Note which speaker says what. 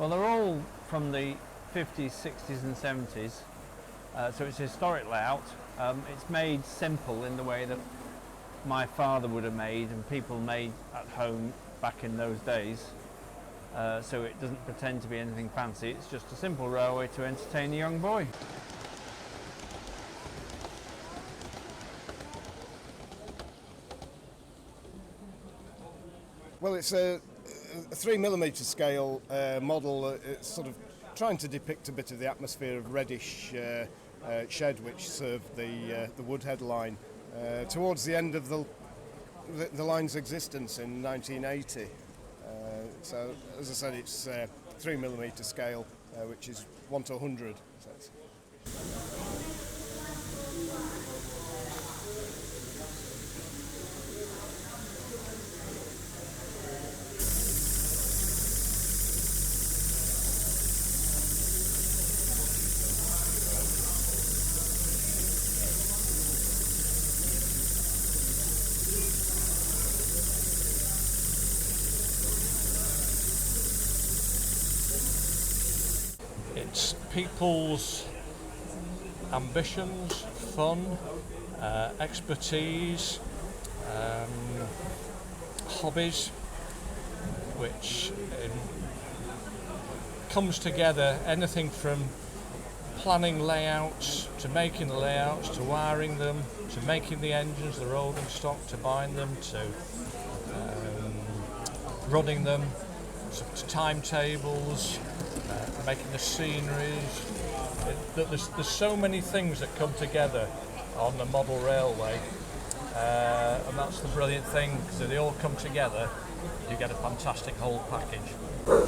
Speaker 1: Well, they're all from the 50s, 60s and 70s, so it's a historic layout. It's made simple in the way that my father would have made and people made at home back in those days. So it doesn't pretend to be anything fancy, it's just a simple railway to entertain a young boy.
Speaker 2: Well, it's a 3mm scale model. It's sort of trying to depict a bit of the atmosphere of reddish shed which served the Woodhead line towards the end of the line's existence in 1980. So, as I said, it's 3mm scale, which is 1 to 100.
Speaker 3: It's people's ambitions, fun, expertise, hobbies, which comes together, anything from planning layouts, to making the layouts, to wiring them, to making the engines, the rolling stock, to buying them, to running them, to timetables, making the sceneries. There's so many things that come together on the model railway, and that's the brilliant thing, because they all come together, you get a fantastic whole package.
Speaker 4: Por